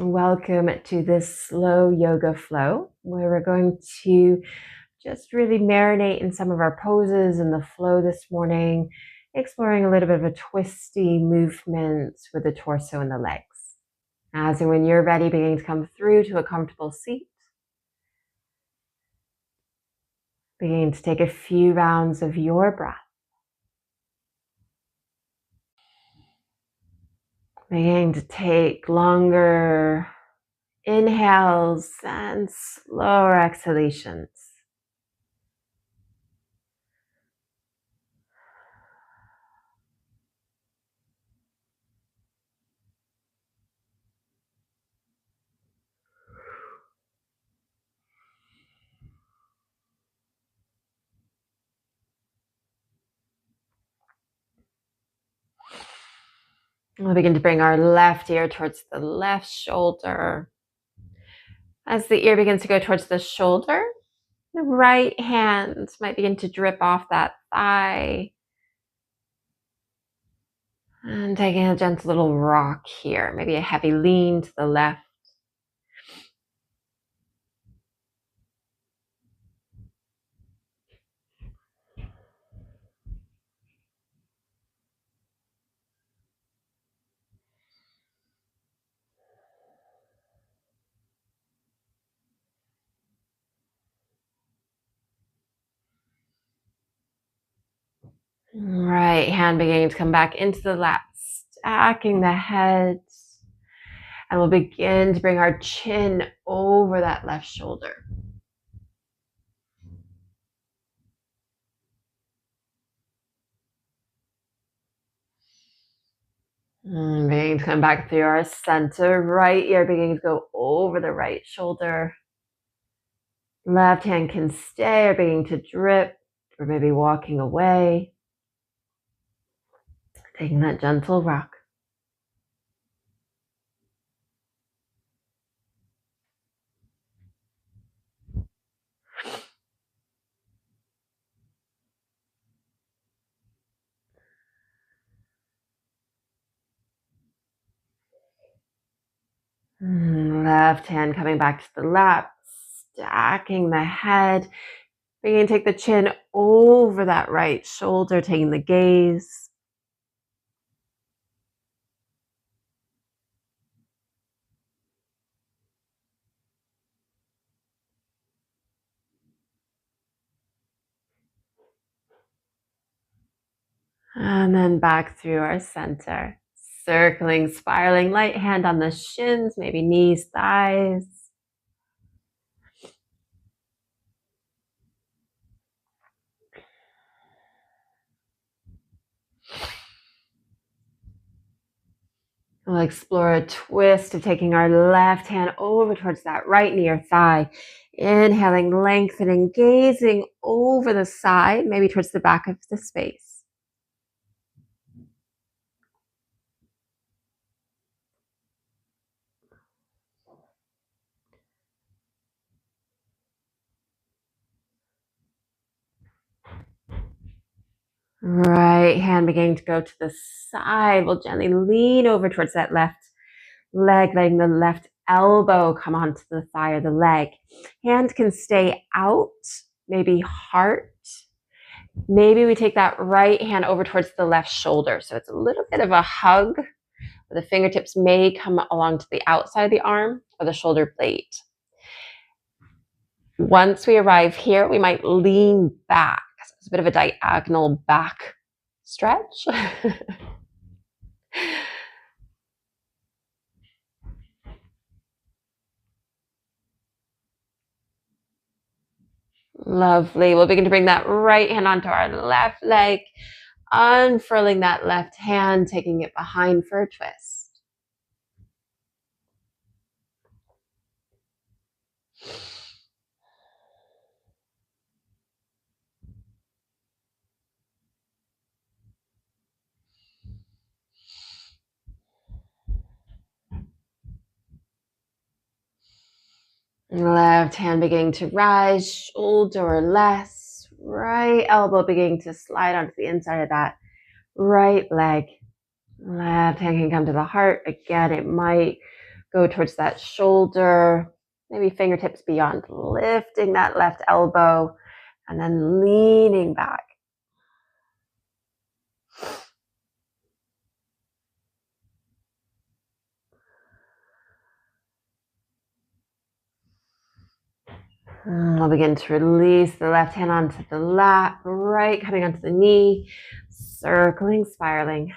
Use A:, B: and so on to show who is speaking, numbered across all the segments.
A: Welcome to this slow yoga flow where we're going to just really marinate in some of our poses and the flow this morning, exploring a little bit of a twisty movement with the torso and the legs. As and when you're ready, beginning to come through to a comfortable seat. Beginning to take a few rounds of your breath. Beginning to take longer inhales and slower exhalations. We'll begin to bring our left ear towards the left shoulder. As the ear begins to go towards the shoulder, the right hand might begin to drip off that thigh. And taking a gentle little rock here, maybe a heavy lean to the left. Right hand beginning to come back into the lap, stacking the head. And we'll begin to bring our chin over that left shoulder. Beginning to come back through our center. Right ear beginning to go over the right shoulder. Left hand can stay or beginning to drip or maybe walking away. Taking that gentle rock. Left hand coming back to the lap, stacking the head. Beginning to take the chin over that right shoulder, taking the gaze. And then back through our center. Circling, spiraling, light hand on the shins, maybe knees, thighs. We'll explore a twist of taking our left hand over towards that right knee or thigh. Inhaling, lengthening, gazing over the side, maybe towards the back of the space. Right hand beginning to go to the side. We'll gently lean over towards that left leg, letting the left elbow come onto the thigh or the leg. Hand can stay out, maybe heart. Maybe we take that right hand over towards the left shoulder. So it's a little bit of a hug. The fingertips may come along to the outside of the arm or the shoulder blade. Once we arrive here, we might lean back. So it's a bit of a diagonal back stretch. Lovely. We'll begin to bring that right hand onto our left leg, unfurling that left hand, taking it behind for a twist. Left hand beginning to rise, shoulder less, right elbow beginning to slide onto the inside of that right leg. Left hand can come to the heart. Again, it might go towards that shoulder, maybe fingertips beyond, lifting that left elbow, and then leaning back. We'll begin to release the left hand onto the lap, right coming onto the knee, circling, spiraling.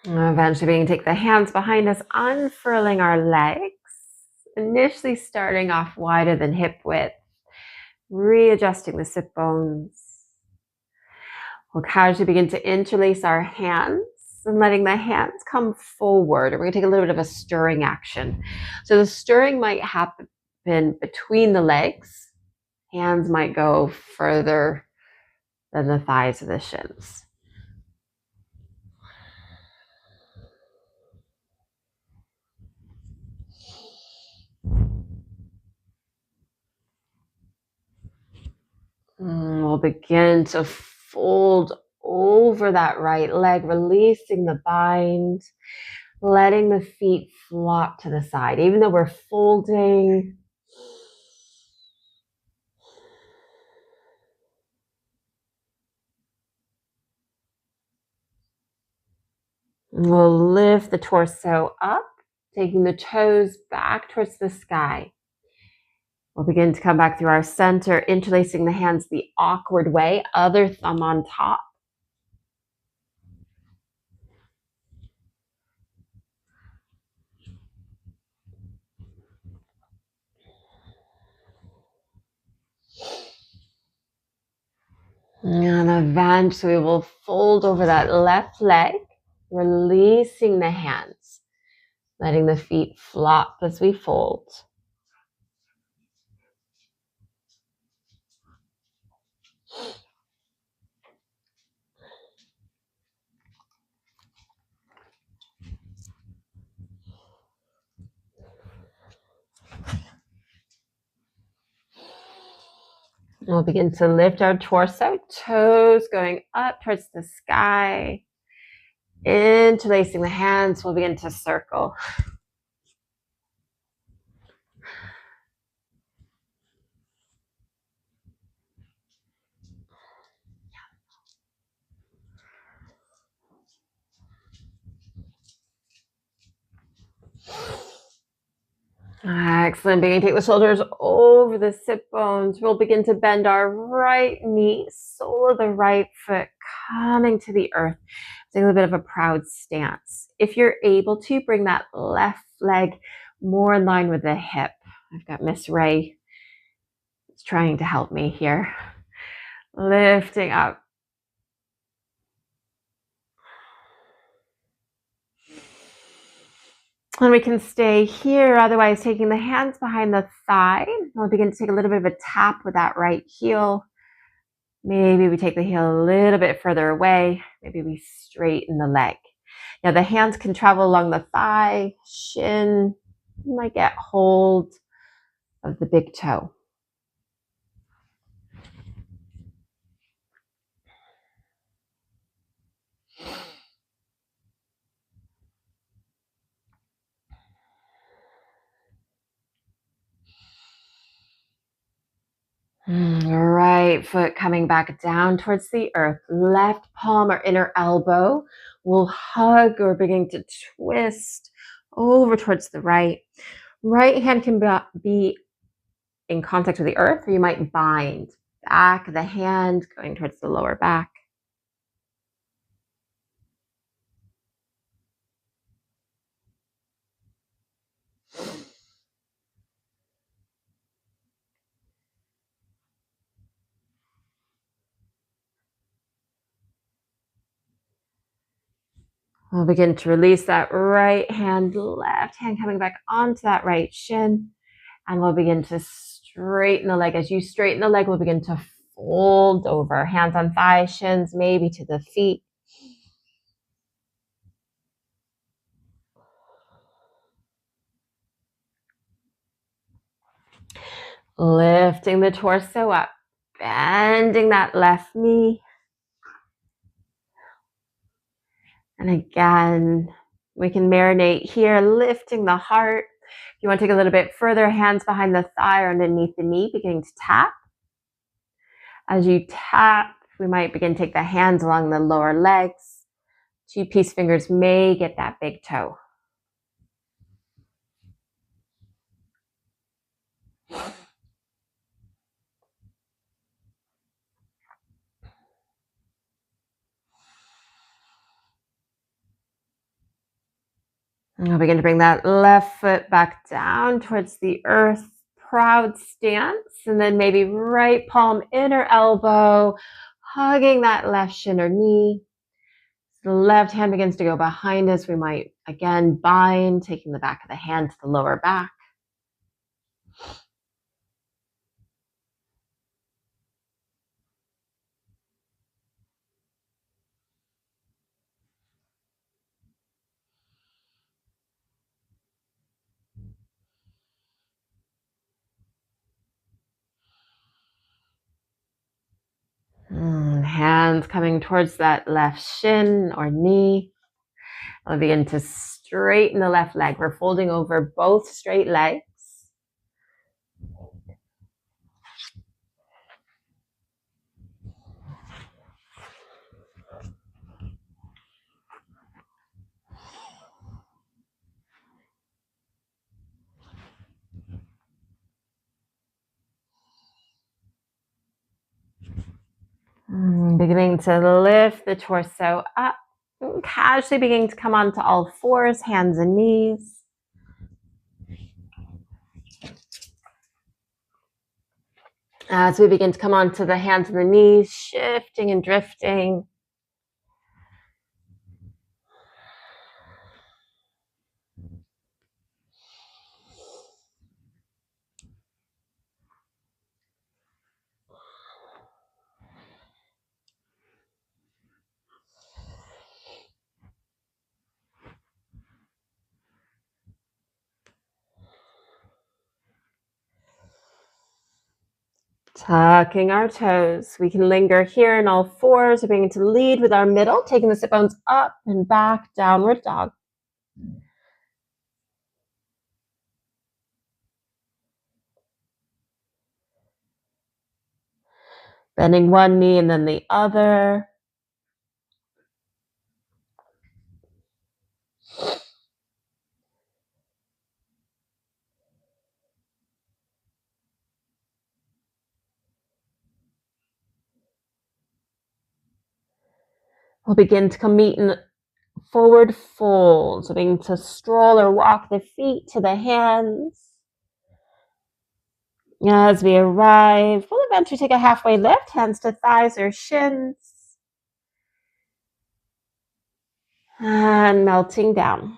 A: Eventually, we can take the hands behind us, unfurling our legs, initially starting off wider than hip width, readjusting the sit bones. We'll casually begin to interlace our hands and letting the hands come forward. We're going to take a little bit of a stirring action. So the stirring might happen between the legs. Hands might go further than the thighs or the shins. We'll begin to fold over that right leg, releasing the bind, letting the feet flop to the side. Even though we're folding, we'll lift the torso up, taking the toes back towards the sky. We'll begin to come back through our center, interlacing the hands the awkward way, other thumb on top. And eventually we will fold over that left leg, releasing the hands, letting the feet flop as we fold. We'll begin to lift our torso, toes going up towards the sky. Interlacing the hands, we'll begin to circle. Excellent. Begin to take the shoulders over the sit bones. We'll begin to bend our right knee, sole of the right foot coming to the earth. Take a little bit of a proud stance. If you're able to, bring that left leg more in line with the hip. I've got Miss Ray trying to help me here. Lifting up. And we can stay here, otherwise taking the hands behind the thigh. We'll begin to take a little bit of a tap with that right heel. Maybe we take the heel a little bit further away. Maybe we straighten the leg. Now the hands can travel along the thigh, shin. You might get hold of the big toe. Right foot coming back down towards the earth. Left palm or inner elbow will hug or begin to twist over towards the right. Right hand can be in contact with the earth, or you might bind back of the hand going towards the lower back. We'll begin to release that right hand, left hand coming back onto that right shin. And we'll begin to straighten the leg. As you straighten the leg, we'll begin to fold over. Hands on thighs, shins, maybe to the feet. Lifting the torso up, bending that left knee. And again, we can marinate here, lifting the heart. If you want to take a little bit further, hands behind the thigh or underneath the knee, beginning to tap. As you tap, we might begin to take the hands along the lower legs. 2 peace fingers may get that big toe. And we'll begin to bring that left foot back down towards the earth, proud stance, and then maybe right palm, inner elbow, hugging that left shin or knee. The left hand begins to go behind us. We might, again, bind, taking the back of the hand to the lower back. Hands coming towards that left shin or knee. We'll begin to straighten the left leg. We're folding over both straight legs. Beginning to lift the torso up. Casually beginning to come onto all fours, hands and knees. As we begin to come onto the hands and the knees, shifting and drifting. Tucking our toes. We can linger here in all fours. We're beginning to lead with our middle, taking the sit bones up and back, downward dog. Bending one knee and then the other. We'll begin to come meet in forward fold. So beginning to stroll or walk the feet to the hands. As we arrive, we'll eventually take a halfway lift, hands to thighs or shins. And melting down.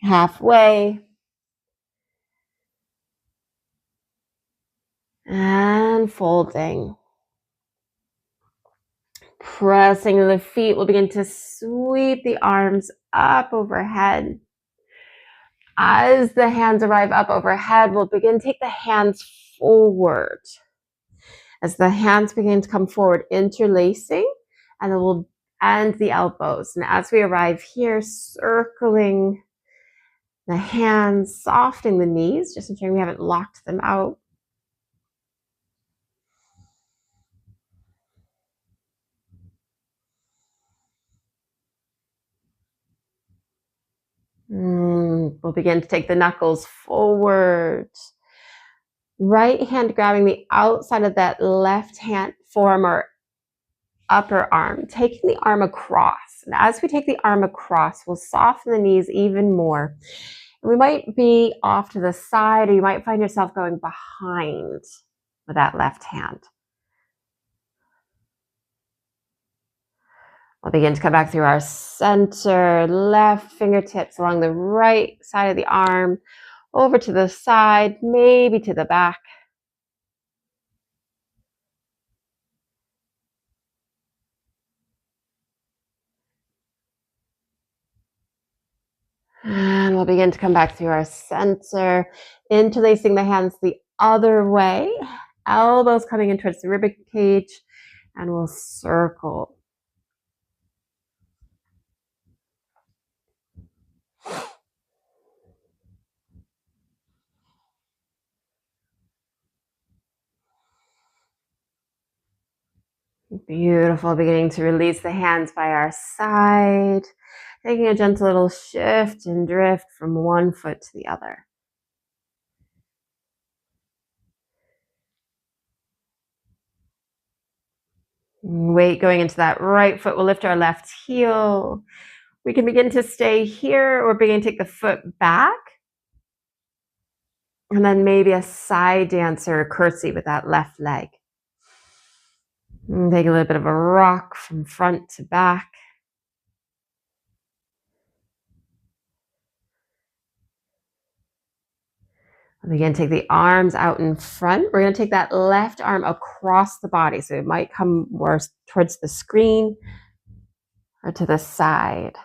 A: Halfway. And folding. Pressing the feet, we'll begin to sweep the arms up overhead. As the hands arrive up overhead, we'll begin to take the hands forward. As the hands begin to come forward, interlacing, and then we'll end the elbows. And as we arrive here, circling the hands, softening the knees, just ensuring we haven't locked them out. We'll begin to take the knuckles forward. Right hand grabbing the outside of that left hand forearm or upper arm, taking the arm across. And as we take the arm across, we'll soften the knees even more. We might be off to the side, or you might find yourself going behind with that left hand. We'll begin to come back through our center, left fingertips along the right side of the arm, over to the side, maybe to the back. And we'll begin to come back through our center, interlacing the hands the other way, elbows coming in towards the rib cage, and we'll circle. Beautiful. Beginning to release the hands by our side, taking a gentle little shift and drift from one foot to the other. Weight going into that right foot. We'll lift our left heel. We can begin to stay here or begin to take the foot back. And then maybe a side dance or a curtsy with that left leg. And take a little bit of a rock from front to back. Again, take the arms out in front. We're going to take that left arm across the body. So it might come more towards the screen or to the side.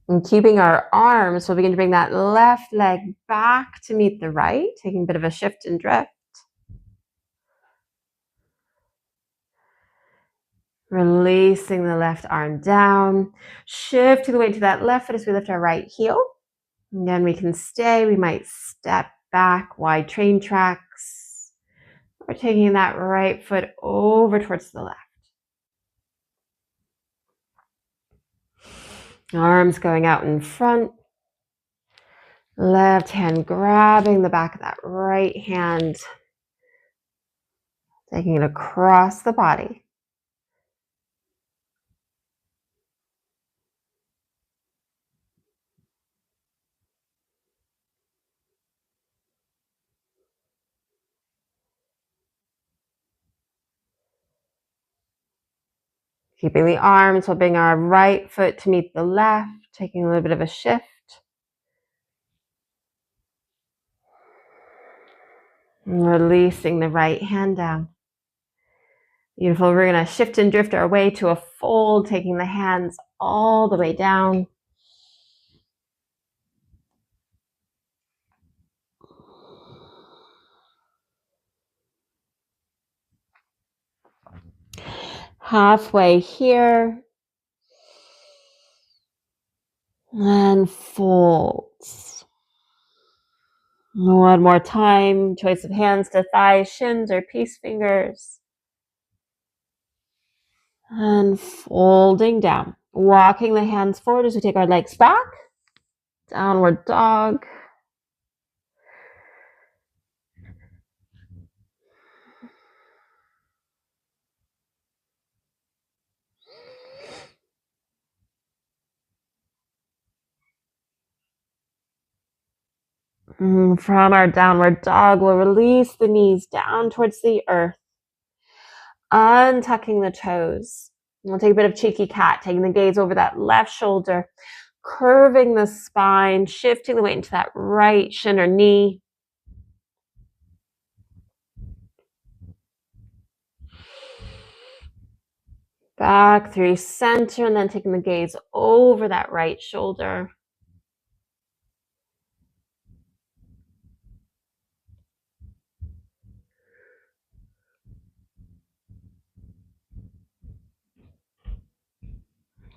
A: And keeping our arms, we'll begin to bring that left leg back to meet the right, taking a bit of a shift and drift. Releasing the left arm down, shifting the weight to that left foot as we lift our right heel. And then we can stay. We might step back, wide train tracks. We're taking that right foot over towards the left. Arms going out in front. Left hand grabbing the back of that right hand. Taking it across the body. Keeping the arms, we'll bring our right foot to meet the left, taking a little bit of a shift. And releasing the right hand down. Beautiful. We're going to shift and drift our way to a fold, taking the hands all the way down. Halfway here. And folds. One more time. Choice of hands to thighs, shins, or peace fingers. And folding down. Walking the hands forward as we take our legs back. Downward dog. From our downward dog, we'll release the knees down towards the earth. Untucking the toes. We'll take a bit of cheeky cat, taking the gaze over that left shoulder, curving the spine, shifting the weight into that right shin or knee. Back through center, and then taking the gaze over that right shoulder.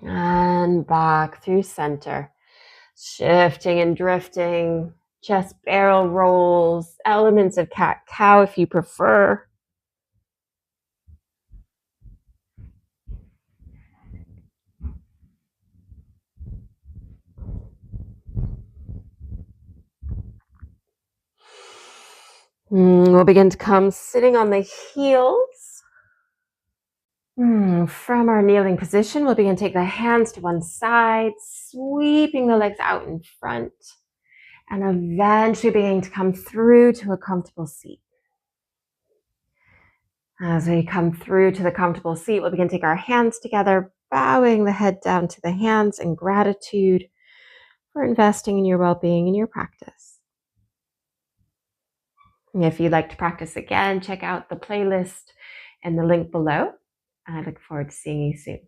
A: And back through center. Shifting and drifting, chest barrel rolls, elements of cat-cow if you prefer. We'll begin to come sitting on the heels. From our kneeling position, we'll begin to take the hands to one side, sweeping the legs out in front, and eventually beginning to come through to a comfortable seat. As we come through to the comfortable seat, we'll begin to take our hands together, bowing the head down to the hands in gratitude for investing in your well-being and your practice. And if you'd like to practice again, check out the playlist and the link below. I look forward to seeing you soon.